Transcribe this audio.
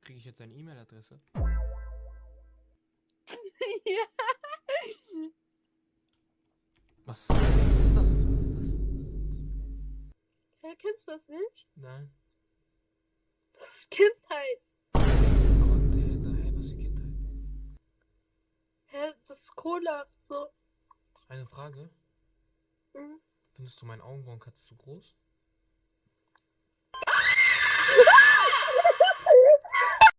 Kriege ich jetzt seine E-Mail-Adresse? Ja. Was ist das? Was ist das? Hä, kennst du das nicht? Nein. Das ist Kindheit. Aber hey, was ist die Kindheit? Hä, das ist Cola. So. Eine Frage. Mhm. Findest du meinen Augenbrauen zu groß?